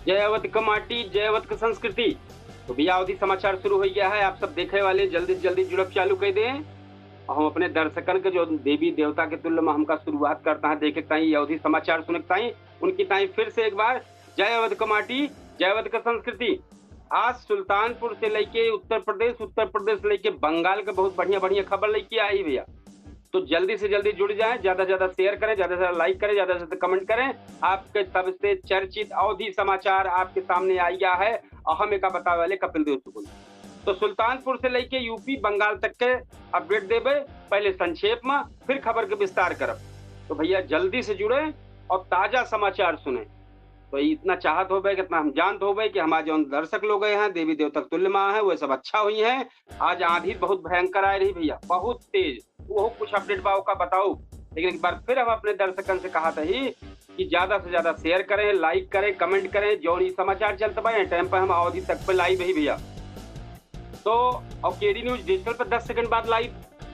जयवत का माटी जयवत का संस्कृति। तो भैया अवधि समाचार शुरू हो गया है, आप सब देखे वाले जल्दी से जल्दी जुड़ब चालू कर दें। और हम अपने दर्शकन के जो देवी देवता के तुल्य में हमका शुरुआत करता है देखे ताई अवधि समाचार सुने ताई उनकी ताई फिर से एक बार जय अवध का माटी जय अवध का संस्कृति। आज सुल्तानपुर से लेके उत्तर प्रदेश लेके बंगाल के बहुत बढ़िया बढ़िया खबर लेके आई भैया। तो जल्दी से जल्दी जुड़ जाएं, ज्यादा से ज्यादा शेयर करें, ज्यादा से ज्यादा लाइक करें, ज्यादा से ज्यादा कमेंट करें। आपके सबसे चर्चित अवधि समाचार आपके सामने आ गया है। अहम एक बतावे वाले कपिल देव सुकुल। तो सुल्तानपुर से लेके यूपी बंगाल तक के अपडेट देवे, पहले संक्षेप में फिर खबर के विस्तार करब। तो भैया जल्दी से जुड़े और ताजा समाचार सुने। तो इतना चाहत हो गए, कितना हम जानते हो गए कि हमारे जो दर्शक लोग हैं देवी देवता तुल्य माँ है वो सब अच्छा हुई है। आज आंधी बहुत भयंकर आ रही भैया, बहुत तेज। वो कुछ अपडेट बाव का बताओ, लेकिन एक बार फिर हम अपने दर्शकन से कहा था ही कि ज्यादा से ज्यादा शेयर करें, लाइक करें, कमेंट करें। जो समाचार चलते भाई टाइम पर हम अवधि तक पे लाइव ही भैया। तो और केडी न्यूज डिजिटल पर 10 सेकंड बाद लाइव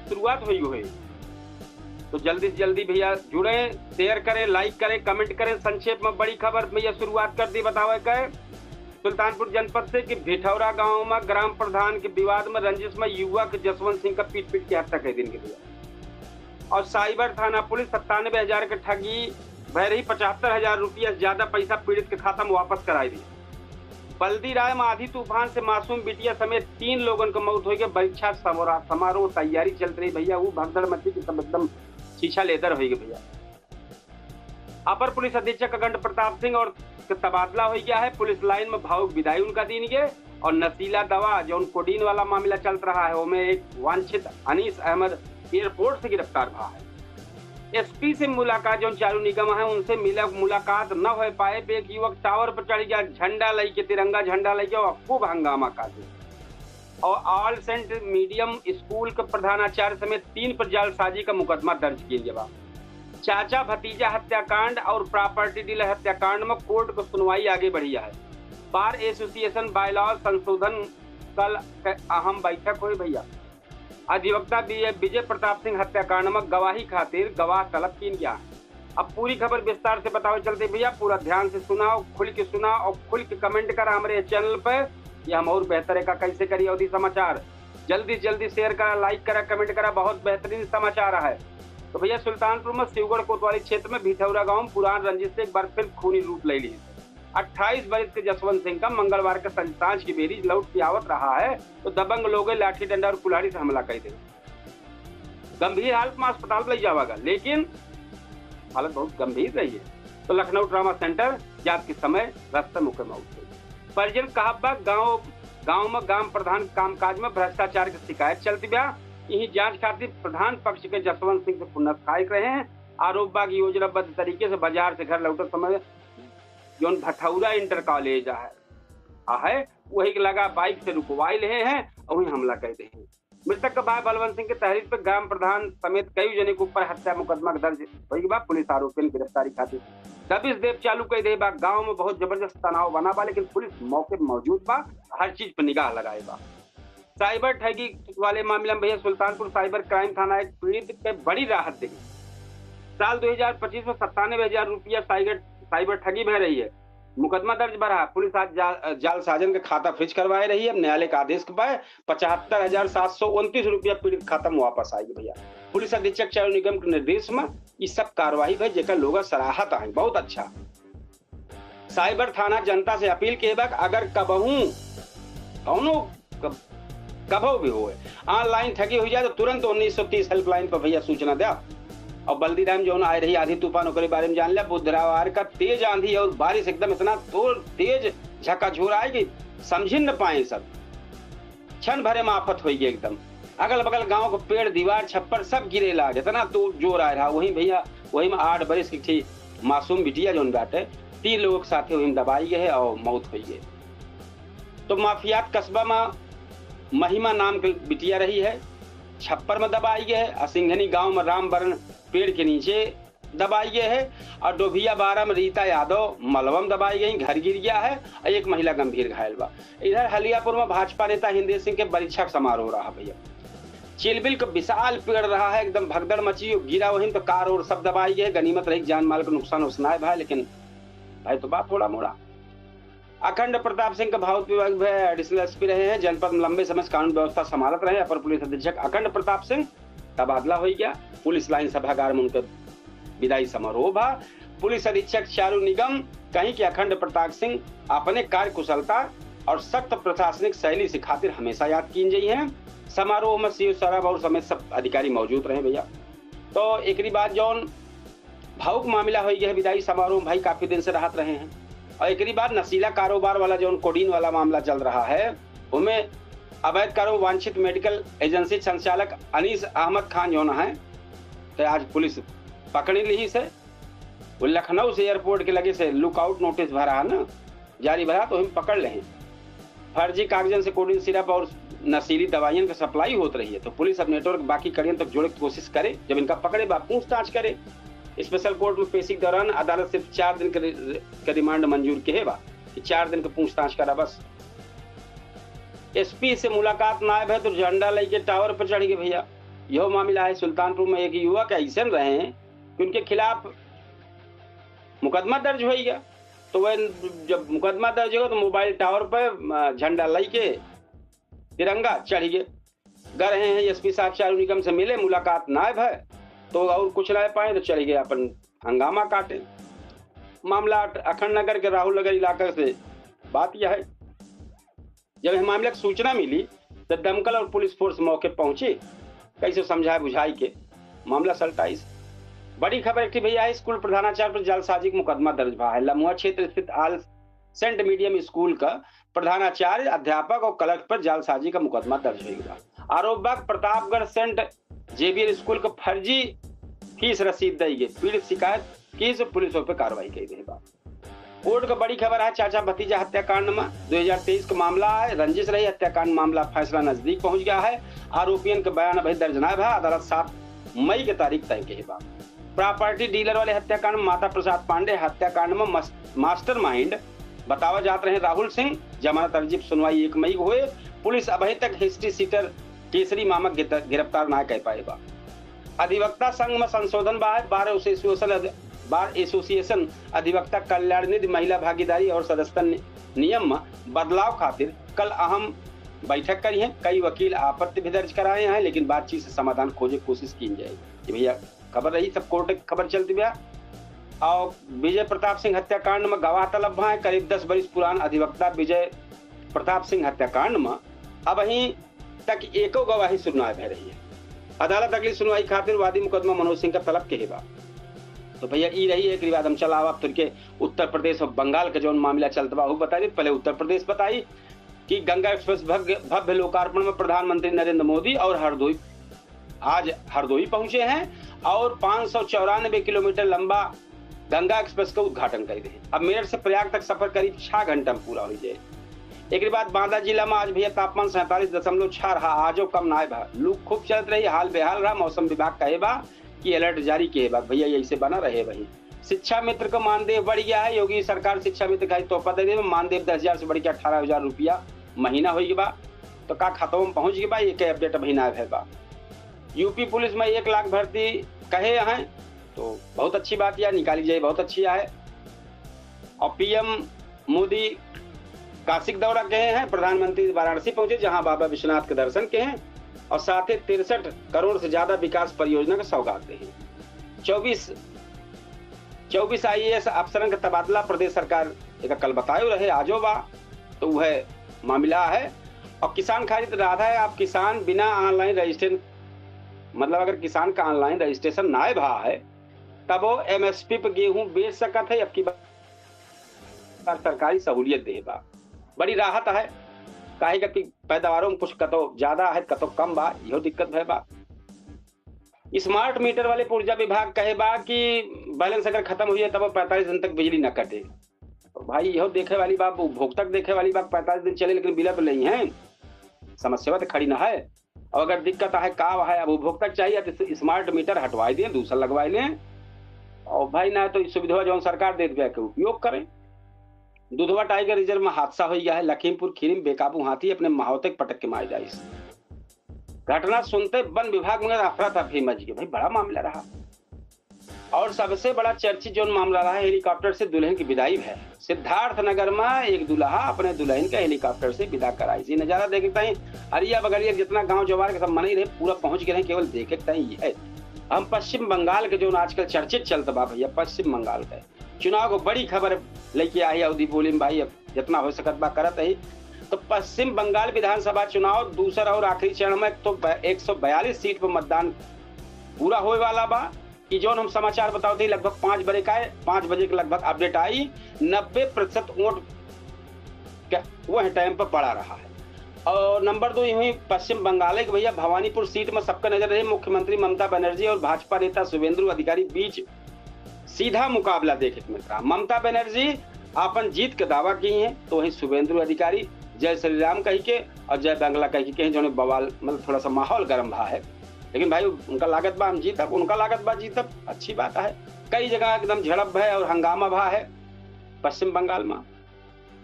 शुरुआत हुई है। तो जल्दी से जल्दी भैया जुड़े, शेयर करें, लाइक करें, कमेंट करें। संक्षेप में बड़ी खबर भैया शुरुआत कर दी, बतावे का सुल्तानपुर जनपद से कि भिठौरा गांव में ग्राम प्रधान के विवाद में रंजिश में युवक जसवंत सिंह का पीट पीट की हत्या कर दिन के भैया। और साइबर थाना पुलिस 97,000 के ठगी भय रही 75,000 रुपया ज्यादा पैसा पीड़ित के खाता में वापस कराई दी। बल्दी राय में आधी तूफान से मासूम बिटिया समेत 3 लोगों की मौत हुई। परीक्षा समारोह तैयारी चल रही भैया, वो भगदड़ मची की सब एकदम शीशा लेदर हो गया भैया। अपर पुलिस अधीक्षक अखंड प्रताप सिंह और तबादला हो गया है। पुलिस लाइन में भावुक विदाई उनका दी गए। और नशीला दवा जो कोडीन वाला मामला चल रहा है उसमें एक वांछित अनीस अहमद एयरपोर्ट से गिरफ्तार हुआ है। एसपी से मुलाकात जो चालू निगम है उनसे मुलाकात न हो पाए। एक युवक टावर पर चढ़ गया, झंडा लेके तिरंगा झंडा लेके और खूब हंगामा काटे। और ऑल सेंट मीडियम स्कूल के प्रधानाचार्य समेत 3 पर जालसाजी का मुकदमा दर्ज किया गया। चाचा भतीजा हत्याकांड और प्रॉपर्टी डीलर हत्याकांड में कोर्ट को सुनवाई आगे बढ़ी है। बार एसोसिएशन बायलॉ संशोधन कल अहम बैठक हुई भैया। अधिवक्ता विजय प्रताप सिंह हत्याकांड में गवाही खातिर गवाह तलब की गया। अब पूरी खबर विस्तार से बताओ चलते भैया, पूरा ध्यान से सुनाओ, खुल के सुना और खुल के कमेंट कर हमारे चैनल पे। ये हम और बेहतर है का कैसे करिए अवधि समाचार। जल्दी से जल्दी शेयर करा, लाइक करा, कमेंट करा, बहुत बेहतरीन समाचार है। तो भैया सुल्तानपुर में शिवगढ़ कोतवाली क्षेत्र में भिठौरा गांव पुरान रंजिश से एक बार फिर खूनी रूप ले ली। 28 वर्ष के जसवंत सिंह का मंगलवार के सांझ की बेरी लौट के आवत रहा है तो दबंग लोग लाठी डंडा और कुल्हाड़ी से हमला कर दे। गंभीर हालत में अस्पताल ले जावागा, लेकिन हालत बहुत गंभीर रही है। तो लखनऊ ट्रामा सेंटर जांच के समय रास्ते मुख्य मौत हुई। परिजन कहा गांव में ग्राम प्रधान कामकाज में भ्रष्टाचार की शिकायत चलती बा। यही जांच खातिर प्रधान पक्ष के जसवंत सिंह से पुनः खायक रहे हैं। आरोप बा की योजनाबद्ध तरीके से बाजार से घर लौटते समय जो भठौरा इंटर कॉलेज है वही लगा बाइक से रुकवाई रहे हैं और वही हमला कर दे। मृतक का भाई बलवंत सिंह के तहरीर पर ग्राम प्रधान समेत कई जने के ऊपर हत्या मुकदमा दर्ज होने के बाद पुलिस आरोपी की गिरफ्तारी खातिर दबिश देव चालू कर दे बा। गांव में बहुत जबरदस्त तनाव बना बा, लेकिन पुलिस मौके पर मौजूद बा, हर चीज पर निगाह लगाए बा। साइबर ठगी वाले मामले में भैया सुल्तानपुर साइबर क्राइम थाना एक पीड़ित के बड़ी राहत देगी। साल 2025 में 97,000 रुपया साइबर ठगी बह रही है। मुकदमा दर्ज भरा। पुलिस आज जाल साजन का खाता फ्रीज करवाए रही है। अब न्यायालय का आदेश के बाद 75,729 रुपया पीड़ित खाता में वापस आएगी भैया। पुलिस अधीक्षक चालू निगम के निर्देश में ये सब कार्रवाई भाई जेकर लोग सराहत है, बहुत अच्छा। साइबर थाना जनता से अपील के बाद अगर कभो भी हो ऑनलाइन ठगी हुई जाए तो तुरंत 1930 हेल्पलाइन पर भैया सूचना दिया। और बल्दी राम जो आ रही आधी तूफान के बारे में जान लिया। बुधवार का तेज आंधी और बारिश एकदम इतना तेज झकाझोर आएगी समझ न पाए, सब क्षण भरे में आफत हुई एकदम। अगल बगल गांव के पेड़ दीवार छप्पर सब गिरे लाग, इतना तो जोर आ रहा। वही भैया वही में 8 बरस की थी मासूम बिटिया जो बाटे 3 लोगों के साथ वही दबाई गए और मौत हुई है। तो माफियात कस्बा में महिमा नाम की बिटिया रही है, छप्पर में दबाई गए है। सिंघनी गांव में रामबरण पेड़ के नीचे दबाई गए है। और डोभिया 12 में रीता यादव मलबम दबाई गई, घर गिर गया है और एक महिला गंभीर घायल बा। इधर हलियापुर में भाजपा नेता हिंदेश सिंह के परीक्षा समारोह रहा भैया। चिलबिल का विशाल पेड़ रहा है, एकदम भगदड़ मची, गिरा वहीं तो कार और सब दबाई गए। गनीमत रही, जान माल का नुकसान उसना है भाई, लेकिन भाई तो बात थोड़ा मोड़ा। अखंड प्रताप सिंह का भावुक विभाग में एडिशनल एसपी रहे हैं। जनपद में लंबे समय से कानून व्यवस्था संभालत रहे। अपर पुलिस अधीक्षक अखंड प्रताप सिंह तबादला हो गया। पुलिस लाइन सभागार में उनका विदाई समारोह भा। पुलिस अधीक्षक चारू निगम कहीं कि अखंड प्रताप सिंह अपने कार्य कुशलता और सख्त प्रशासनिक शैली से खातिर हमेशा याद की गई हैं। समारोह में सीओ सराब और समेत सब अधिकारी मौजूद रहे भैया। तो एक बाद जौन भावुक मामला हो गया विदाई समारोह भाई काफी दिन से राहत रहे हैं। और एक बाद नशीला कारोबार वाला जो कोडीन वाला मामला चल रहा है उनमें अवैध कारोबार वांछित मेडिकल एजेंसी संचालक अनीस अहमद खान जो है तो आज पुलिस पकड़ी ली से। वो लखनऊ से एयरपोर्ट के लगे से लुकआउट नोटिस भरा है ना जारी भरा तो हम पकड़ ले। फर्जी कागजन से कोडीन सिरप और नशीली दवाइयों की सप्लाई होती रही है तो पुलिस अब नेटवर्क बाकी कड़ियों तक जोड़ने की कोशिश करे। जब इनका पकड़े पूछताछ करे। स्पेशल कोर्ट में पेशी के दौरान अदालत सिर्फ 4 दिन का रिमांड मंजूर के बा कि 4 दिन का पूछताछ करा बस। एसपी से मुलाकात नायब है तो झंडा लेके टावर पर चढ़ गए भैया। यह मामला है सुल्तानपुर में एक युवक ऐसे रहे हैं कि उनके खिलाफ मुकदमा दर्ज हो गया। तो वह जब मुकदमा दर्ज होगा तो मोबाइल टावर पर झंडा लेके तिरंगा चढ़ गए रहे हैं। एसपी साहब चारू निगम से मिले, मुलाकात नायब है तो और कुछ ना पाए तो चले गए अपन हंगामा काटे। मामला अखंड नगर के राहुल नगर इलाके से बात यह है। जब इस मामले की सूचना मिली तो दमकल और पुलिस फोर्स मौके पहुंची। कैसे समझाए बुझाई के मामला सल्टाइस। बड़ी खबर एक भैया है स्कूल प्रधानाचार्य पर जालसाजी का मुकदमा दर्ज हुआ है। लमुआ क्षेत्र स्थित आल सेंट मीडियम स्कूल का प्रधानाचार्य अध्यापक और क्लर्क पर जालसाजी का मुकदमा दर्ज हुआ। आरोप प्रतापगढ़ सेंट जेवियर स्कूल को फर्जी फीस रसीद दी गई। पीड़ित शिकायत की से पुलिस पर कार्रवाई की गई। कोर्ट का बड़ी खबर है चाचा भतीजा हत्याकांड में 2023 का मामला है। रंजिश रही हत्याकांड मामला फैसला नजदीक पहुंच गया है। आरोपियों के बयान अभी दर्ज नायब है। अदालत 7 मई की तारीख तय के बाद। प्रॉपर्टी डीलर वाले हत्याकांड में माता प्रसाद पांडे हत्याकांड में मास्टरमाइंड बतावा जाते रहे राहुल सिंह। जमानत अर्जी सुनवाई 1 मई को हुए। पुलिस अभी तक हिस्ट्री सीटर केसरी मामक गिरफ्तार ना कर पाएगा। अधिवक्ता संघ में संशोधन बार एसोसिएशन अधिवक्ता कल्याण निधि महिला भागीदारी और सदस्यता नियम में बदलाव खातिर कल अहम बैठक करी है। कई वकील आपत्ति भी दर्ज कराए हैं लेकिन बातचीत से समाधान खोजे कोशिश की जाएगी। भैया खबर रही सब कोर्ट की खबर चलती भैया। और विजय प्रताप सिंह हत्याकांड में गवाह तलब है। करीब 10 वर्ष पुरान अधिवक्ता विजय प्रताप सिंह हत्याकांड में अब वहीं तक एको गवाही सुनवाई भय रही है। अदालत अगली सुनवाई खातिर वादी मुकदमा मनोज सिंह का तलब के बा। तो भैया ई रही एक विवाद हम चलावा फिर के उत्तर प्रदेश और बंगाल का जो मामला चलता बा बता दी। पहले उत्तर प्रदेश बताई कि गंगा एक्सप्रेस भव्य लोकार्पण में प्रधानमंत्री नरेंद्र मोदी और हरदोई पहुंचे हैं और 594 किलोमीटर लंबा गंगा एक्सप्रेस का उद्घाटन कर रहे हैं। अब मेरठ से प्रयाग तक सफर करीब 6 घंटा में पूरा हो जाए। एक बाद बांदा जिला में आज भैया तापमान 47.6 रहा। आजो कम नायब है। लू खूब चलत रही हाल बेहाल रहा। मौसम विभाग कहे बा कि अलर्ट जारी किए बा। भैया यही से बना रहे वही। शिक्षा मित्र का मानदेय बढ़ गया है। योगी सरकार शिक्षा मित्र का तोहफा दे दे। मानदेय 10,000 से बढ़ के 18,000 रुपया महीना हो बा। तो का खातों में पहुंच गया बा। ये के अपडेट महीना है बा। यूपी पुलिस में 1 लाख भर्ती कहे हैं तो बहुत अच्छी बात यह निकाली जाए बहुत अच्छी है। और पीएम मोदी काशिक दौरा कहे हैं। प्रधानमंत्री वाराणसी पहुंचे जहां बाबा विश्वनाथ के दर्शन के हैं और साथ ही 63 करोड़ से ज्यादा विकास परियोजना का सौगात दे हैं। 24 आईएएस अफसरन का तबादला प्रदेश सरकार एक कल बतायो रहे आजो बा। तो वह मामला है। और किसान खरीद रहा है। आप किसान बिना ऑनलाइन रजिस्ट्रेशन मतलब अगर किसान का ऑनलाइन रजिस्ट्रेशन ना भा है तब वो एमएसपी पर गेहूं बेच सकता है। अब की बार सरकारी सहूलियत दे बा बड़ी राहत है। काहे कि पैदावारों में कुछ कतो ज्यादा है कतो कम बा। यह दिक्कत है बा। स्मार्ट मीटर वाले ऊर्जा विभाग कहे बा कि बैलेंस अगर खत्म हुई है तब 45 दिन तक बिजली न कटे। तो भाई यह देखे वाली बात उपभोक्ता देखे वाली बात 45 दिन चले लेकिन बिल नहीं है। समस्या तो खड़ी ना है। और अगर दिक्कत है का है अब उपभोक्ता चाहिए तो स्मार्ट मीटर हटवाई दें दूसरा लगवाई लें। और भाई ना तो सुविधा जो सरकार दे दे के उपयोग करें। दुधवा टाइगर रिजर्व में हादसा हो गया है। लखीमपुर खीरी में बेकाबू हाथी अपने महावते पटक के मार जाए। घटना सुनते वन विभाग में अफरा तफरी मच गई। भाई बड़ा मामला रहा। और सबसे बड़ा चर्चित जो मामला रहा है हेलीकॉप्टर से दुल्हन की विदाई है। सिद्धार्थ नगर में एक दुल्हा अपने दुल्हन का हेलीकॉप्टर से विदा कराई। जी नजारा देखता है हरिया बगलिया जितना गांव जवार के सब मनी रहे पूरा पहुंच गए, केवल देखता ही है। हम पश्चिम बंगाल के जो आजकल चर्चित चलता बा भैया, पश्चिम बंगाल का चुनाव को बड़ी खबर लेके आई अवधि बोली में भाई, अब जितना हो सकत बा करत है। तो पश्चिम बंगाल विधानसभा चुनाव दूसरा और आखिरी चरण में तो 142 सीट पर मतदान पूरा होने वाला बा। कि जो हम समाचार बताओ थे लगभग 5 बजे का है, 5 बजे के लगभग अपडेट आई, 90% वोट वह टाइम पर पड़ा रहा है। और नंबर 2 हुई पश्चिम बंगाल के भैया भवानीपुर सीट में सबका नजर रहे मुख्यमंत्री ममता बनर्जी और भाजपा नेता शुभेंदु अधिकारी बीच सीधा मुकाबला देखे को मिल रहा। ममता बनर्जी अपन जीत के दावा की है, तो वही शुभेंदु अधिकारी जय श्री राम कही के और जय बांग्ला कही के जो बवाल मतलब थोड़ा सा माहौल गर्म रहा है। लेकिन भाई उनका लागत बा हम जीतब, उनका लागत बा जीतब, अच्छी बात है। कई जगह एकदम झड़प है और हंगामा भा है। पश्चिम बंगाल में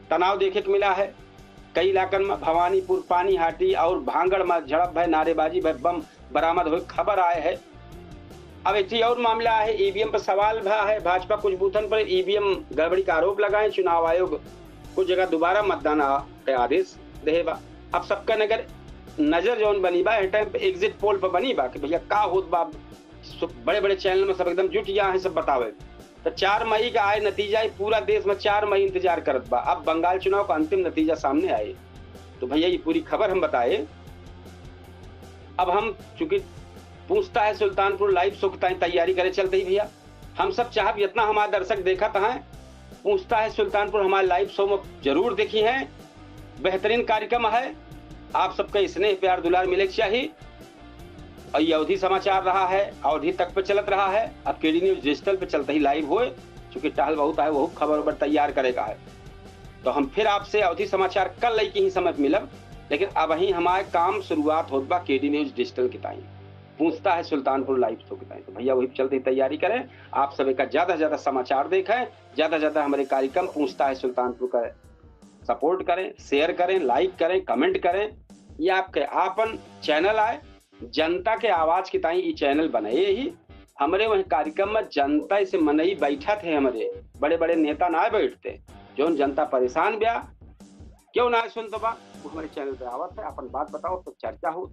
तनाव देखे को मिला है कई इलाकन में। भवानीपुर, पानीहाटी और भांगड़ में झड़प है, नारेबाजी है, बम बरामद हुई खबर आए है। अब एक और मामला है, ईवीएम पर सवाल भा है। भाजपा कुछ बूथन पर ईवीएम गड़बड़ी का आरोप लगाए। चुनाव आयोग कुछ जगह दोबारा मतदान का आदेश देगा। अब सबका नजर जौन बनी बा टाइम पे एग्जिट पोल पर बनी बा कि भैया का होत बा। बड़े बड़े चैनल में सब एकदम जुट गया है सब बतावे। तो 4 मई का आए नतीजा, पूरा देश में 4 मई इंतजार करत बा। अब बंगाल चुनाव का अंतिम नतीजा सामने आए तो भैया ये पूरी खबर हम बताए। अब हम चूंकि पूछता है सुल्तानपुर लाइव शो की तैयारी करे चलते ही भैया, हम सब चाहब जितना हमारे दर्शक देखा था पूछता है सुल्तानपुर हमारे लाइव शो में जरूर देखी है। बेहतरीन कार्यक्रम है, आप सबका स्नेह प्यार दुलार मिले चाहिए। और ये अवधि समाचार रहा है, अवधि तक पे चलत रहा है। अब केडी न्यूज डिजिटल पे चलते ही लाइव होए, चूंकि टहल बहुत है वो खबर उबर तैयार करेगा है। तो हम फिर आपसे अवधि समाचार कल लई की ही समय मिलब, लेकिन अब ही हमारे काम शुरुआत होत बा केडी न्यूज डिजिटल की ताई पूछता है सुल्तानपुर लाइव शो की ताई। तो भैया वही चलते ही तैयारी करें। आप सभी का ज्यादा से ज्यादा समाचार देखें, ज्यादा से ज्यादा हमारे कार्यक्रम पूछता है सुल्तानपुर का सपोर्ट करें, शेयर करें, लाइक करें, कमेंट करें। ये आपके आपन चैनल आए, जनता के आवाज की ताई ये चैनल बनाए ही। हमारे वही कार्यक्रम में जनता से मनई बैठा थे, हमारे बड़े बड़े नेता ना बैठते, जो जनता परेशान ब्या क्यों ना सुन तो बा वो हमारे चैनल पे आवत है, अपन बात बताओ तो चर्चा हो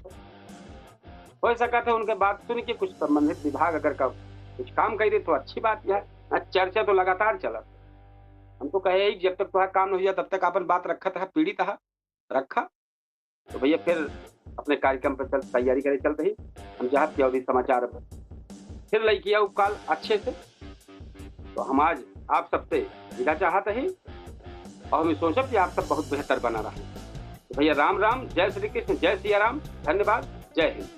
सका था। उनके बात सुन के कुछ संबंधित विभाग अगर का कुछ काम कर दे तो अच्छी बात है। चर्चा तो लगातार चला। हम तो कहे जब तक तुम्हारा काम नहीं हुआ तब तक अपन बात रखा था, पीड़ित रखा। तो भैया फिर अपने कार्यक्रम पर तैयारी करे चलते ही हम जहाँ की अवधि समाचार पर फिर लई किया उपकाल अच्छे से। तो हम आज आप सबसे विदा चाहते हैं और हम सोचा कि आप सब बहुत बेहतर बना रहे। तो भैया राम राम, जय श्री कृष्ण, जय सिया राम, धन्यवाद, जय हिंद।